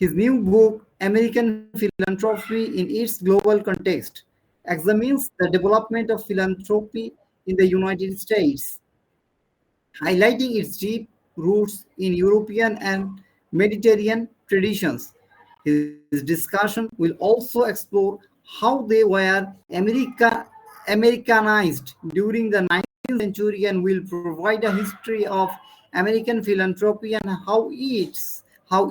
His new book, American Philanthropy in its Global Context, examines the development of philanthropy in the United States, highlighting its deep roots in European and Mediterranean traditions. His discussion will also explore how they were Americanized during the 19th century and will provide a history of American philanthropy and how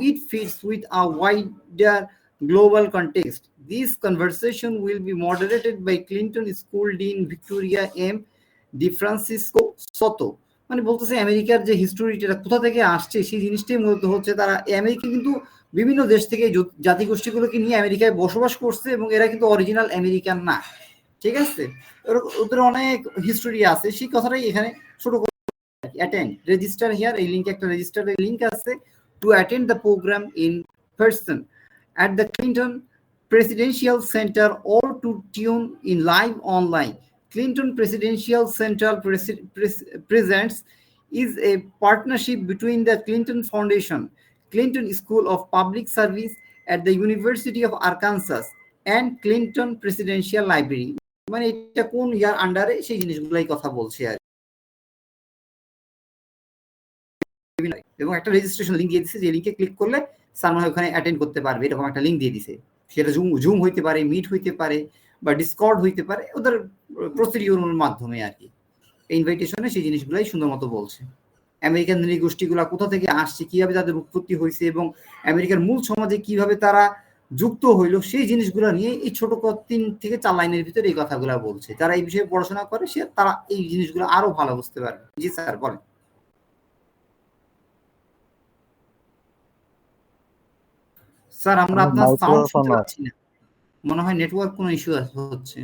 it fits with a wider global context. This conversation will be moderated by Clinton School Dean Victoria M. ডিফ্রান্সিসকো সতো। মানে বলতেছে আমেরিকার যে হিস্টোরিটা কোথা থেকে আসছে সেই জিনিসটাই মূলত হচ্ছে তারা আমেরিকা কিন্তু বিভিন্ন দেশ থেকে জাতিগোষ্ঠীগুলোকে নিয়ে আমেরিকায় বসবাস করছে এবং এরা কিন্তু অরিজিনাল আমেরিকান না। ঠিক আছে, ওদের অনেক হিস্টোরি আছে, সেই কথাটাই এখানে ছোট অ্যাটেন্ড রেজিস্টার হিয়ার, এই লিঙ্কে একটা রেজিস্টারের লিঙ্ক আছে to attend the program in person at the Clinton Presidential Center or to tune in live online. Clinton Presidential Center presents is a partnership between the Clinton Foundation, Clinton School of Public Service at the University of Arkansas, and Clinton Presidential Library. মানে এটা কোন ইয়ার আন্ডারে সেই জিনিসগুলাই কথা বলছে আর এবং একটা registration link দিয়ে দিচ্ছে, যে লিঙ্কে ক্লিক করলে সালমান ওখানে অ্যাটেন্ড করতে পারবে, এরকম একটা লিঙ্ক দিয়ে দিছে। সেটা জুম হইতে পারে, মিট হইতে পারে, বা ডিসকর্ড হইতে পারে, ওদের প্রসিডিওরের মাধ্যমে আর কি। ইনভাইটেশনে সেই জিনিসগুলাই সুন্দর মতো বলছে। আমেরিকান নৃগোষ্ঠীগুলা কোথা থেকে আসছে, কিভাবে তাদের উৎপত্তি হয়েছে এবং আমেরিকার মূল সমাজে কিভাবে তারা যুক্ত হইল, সেই জিনিসগুলো নিয়ে এই ছোট 3 থেকে 4 লাইনের ভিতরে এই কথাগুলো বলছে। যারা এই বিষয়ে পড়াশোনা করে তারা এই জিনিসগুলো আরো ভালো বুঝতে পারবে। জি স্যার বলেন। স্যার আমরা আপনার সাউন্ড শুনতে পাচ্ছি না, মনে হয় নেটওয়ার্ক কোনো ইস্যু হচ্ছে।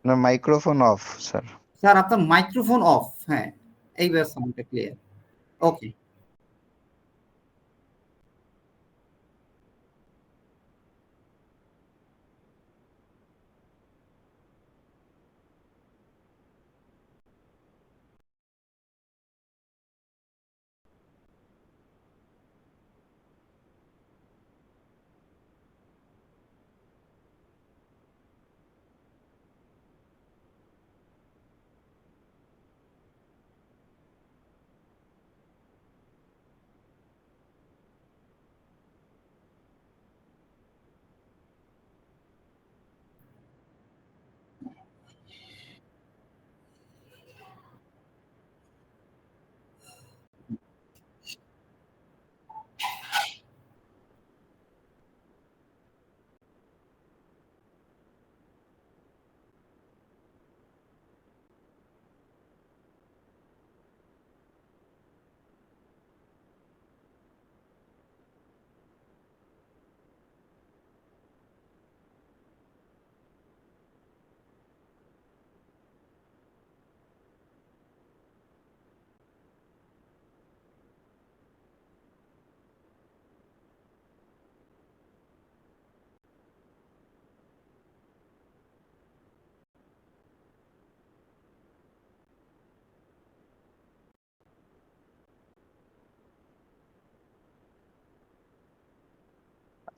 না, মাইক্রোফোন অফ স্যার। স্যার আপনার মাইক্রোফোন অফ। হ্যাঁ, এইবার সাউন্ডটা ক্লিয়ার। ওকে।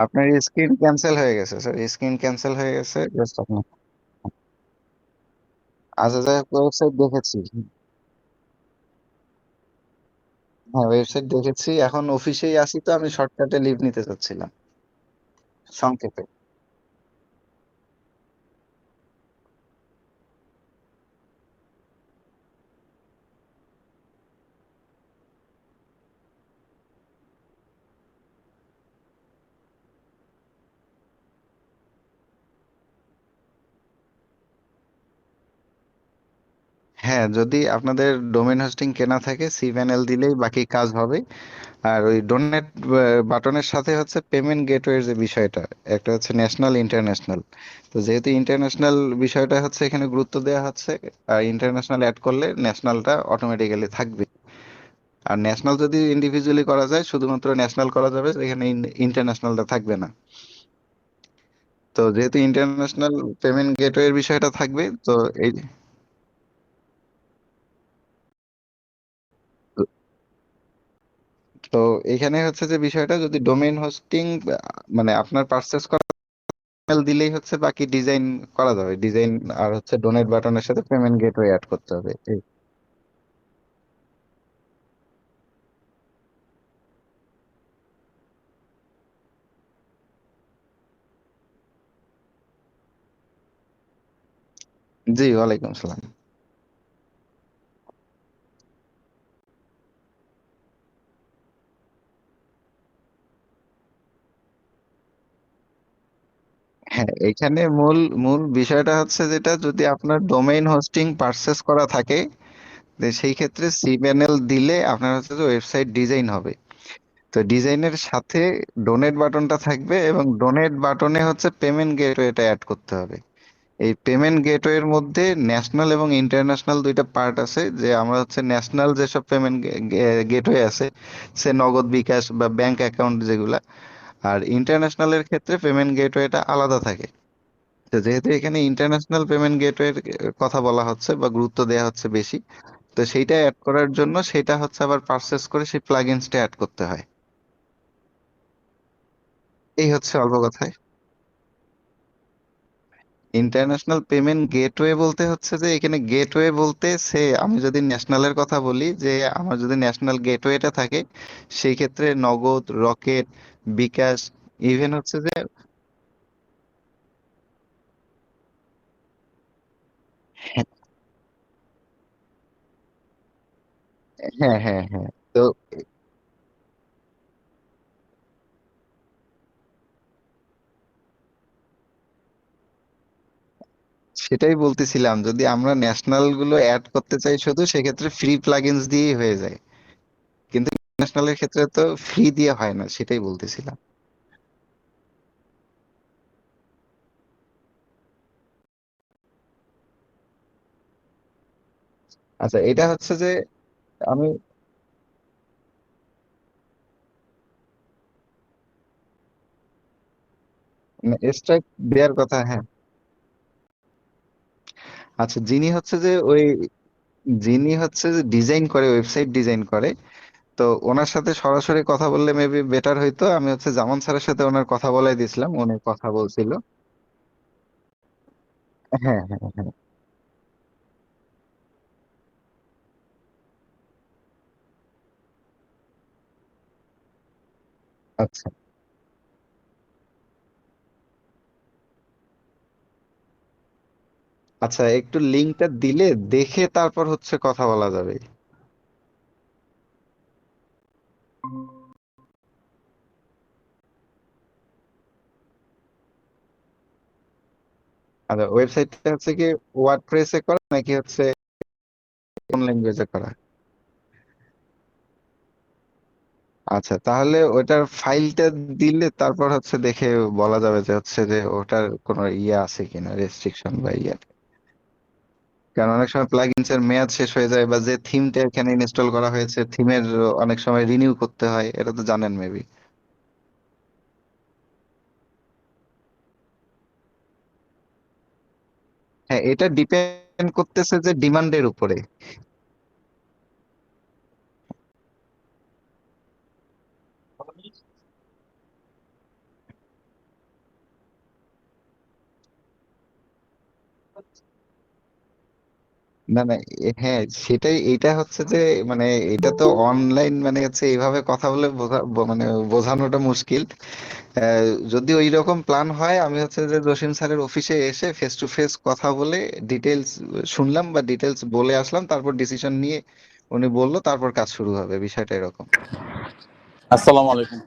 আপনার স্ক্রিন ক্যান্সেল হয়ে গেছে স্যার, স্ক্রিন ক্যান্সেল হয়ে গেছে। জাস্ট আপনি ওয়েবসাইট দেখেছি। হ্যাঁ, ওয়েবসাইট দেখেছি, এখন অফিসেই আছি তো আমি শর্টকাটে লিভ নিতে চাচ্ছিলাম সংক্ষেপে। হ্যাঁ, যদি আপনাদের ডোমেইন হোস্টিং কেনা থাকে cPanel দিলেই বাকি কাজ হবে। আর ওই ডোনেট বাটনের সাথে হচ্ছে পেমেন্ট গেটওয়ের যে বিষয়টা, একটা হচ্ছে ন্যাশনাল ইন্টারন্যাশনাল। তো যেহেতু ইন্টারন্যাশনাল বিষয়টা হচ্ছে এখানে গুরুত্ব দেওয়া হচ্ছে, আর ইন্টারন্যাশনাল অ্যাড করলে ন্যাশনালটা অটোমেটিক্যালি থাকবে। আর ন্যাশনাল যদি ইন্ডিভিজুয়ালি করা যায়, শুধুমাত্র ন্যাশনাল করা যাবে, এখানে ইন্টারন্যাশনালটা থাকবে না। তো যেহেতু ইন্টারন্যাশনাল পেমেন্ট গেটওয়ের বিষয়টা থাকবে, তো এই তো এখানে হচ্ছে যে বিষয়টা, যদি ডোমেইন হোস্টিং মানে আপনার পারচেস করা email দিলেই হচ্ছে বাকি ডিজাইন করা যাবে। ডিজাইন আর হচ্ছে ডোনেট বাটনের সাথে পেমেন্ট গেটওয়ে অ্যাড করতে হবে জি, ওয়ালাইকুম আসসালাম। হ্যাঁ, এখানে মূল মূল বিষয়টা হচ্ছে যেটা, যদি আপনার ডোমেইন হোস্টিং পারচেস করা থাকে, তো সেই ক্ষেত্রে সিএমএল দিলে আপনার হচ্ছে যে ওয়েবসাইট ডিজাইন হবে। তো ডিজাইনের সাথে ডোনেট বাটনটা থাকবে, এবং ডোনেট বাটনে হচ্ছে পেমেন্ট গেটওয়েটা অ্যাড করতে হবে। এই পেমেন্ট গেটওয়ের মধ্যে ন্যাশনাল এবং ইন্টারন্যাশনাল দুইটা পার্ট আছে। যে আমরা হচ্ছে ন্যাশনাল যেসব পেমেন্ট গেটওয়ে আছে, সে নগদ, বিকাশ বা ব্যাংক অ্যাকাউন্ট যেগুলা। আর ইন্টারন্যাশনালের ক্ষেত্রে পেমেন্ট গেটওয়েটা আলাদা থাকে। তো যেহেতু এখানে ইন্টারন্যাশনাল পেমেন্ট গেটওয়ের কথা বলা হচ্ছে বা গুরুত্ব দেওয়া হচ্ছে বেশি, তো সেইটা অ্যাড করার জন্য সেটা হচ্ছে আবার পারচেস করে সেই প্লাগইনসটা অ্যাড করতে হয়। এই হচ্ছে অল্প কথায়। ইন্টারন্যাশনাল পেমেন্ট গেটওয়ে বলতে হচ্ছে যে, এখানে গেটওয়ে বলতে সে, আমি যদি ন্যাশনালের কথা বলি, যে আমার যদি ন্যাশনাল গেটওয়েটা থাকে, সেই ক্ষেত্রে নগদ, রকেট, বিকাশ, ইভেন হচ্ছে যে, হ্যাঁ হ্যাঁ হ্যাঁ। তো সেটাই বলতেছিলাম, যদি আমরা ন্যাশনাল গুলো অ্যাড করতে চাই শুধু, সেক্ষেত্রে ফ্রি প্লাগইনস দিয়েই হয়ে যায়। কিন্তু ইন্টারন্যাশনালের ক্ষেত্রে তো ফ্রি দিয়ে হয় না, সেটাই বলতেছিলাম। আচ্ছা, এটা হচ্ছে যে, আমি স্ট্রাইক দেওয়ার কথা, হ্যাঁ। আচ্ছা, যিনি হচ্ছে যে ডিজাইন করে, ওয়েবসাইট ডিজাইন করে, তো ওনার সাথে সরাসরি কথা বললে মেবি বেটার হইতো। আমি হচ্ছে জামান স্যারের সাথে ওনার কথা বলাই দিয়েছিলাম, উনি কথা বলছিল। হ্যাঁ হ্যাঁ হ্যাঁ। আচ্ছা আচ্ছা, একটু লিঙ্কটা দিলে দেখে তারপর হচ্ছে কথা বলা যাবে। আচ্ছা, ওয়েবসাইটটা হচ্ছে কি ওয়ার্ডপ্রেসে করা নাকি হচ্ছে কোন ল্যাঙ্গুয়েজে করা? আচ্ছা, তাহলে ওটার ফাইলটা দিলে তারপর হচ্ছে দেখে বলা যাবে যে হচ্ছে যে ওটার কোনো ইয়ে আছে কিনা, রেস্ট্রিকশন বা ইয়ে। কারণ অনেক সময় প্লাগইনস এর মেয়াদ শেষ হয়ে যায়, বা যে থিমটা এখানে ইনস্টল করা হয়েছে, থিমের অনেক সময় রিনিউ করতে হয়, এটা তো জানেন মেবি। হ্যাঁ, এটা ডিপেন্ড করতেছে যে ডিমান্ডের উপরে। না না, হ্যাঁ সেটাই, এটা হচ্ছে যে, মানে এটা তো অনলাইন, মানে হচ্ছে এইভাবে কথা বলে মানে বোঝানোটা মুশকিল। আহ, যদি ওই রকম প্ল্যান হয়, আমি হচ্ছে যে জসিম স্যারের অফিসে এসে ফেস টু ফেস কথা বলে ডিটেলস শুনলাম বা ডিটেলস বলে আসলাম, তারপর ডিসিশন নিয়ে উনি বললো, তারপর কাজ শুরু হবে, বিষয়টা এরকম। আসসালামু আলাইকুম।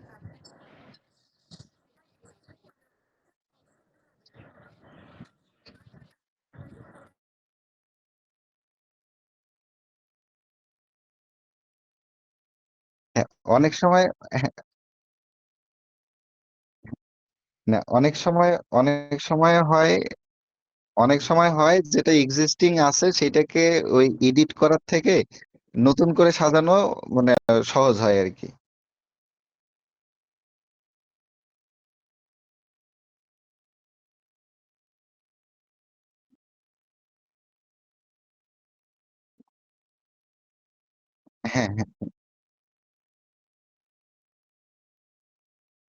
হ্যাঁ, অনেক সময়, হ্যাঁ, না অনেক সময় হয়, অনেক সময় হয় যেটা এক্সিস্টিং আছে সেটাকে ওই এডিট করার থেকে নতুন করে সাজানো মানে সহজ হয় আর কি। হ্যাঁ হ্যাঁ।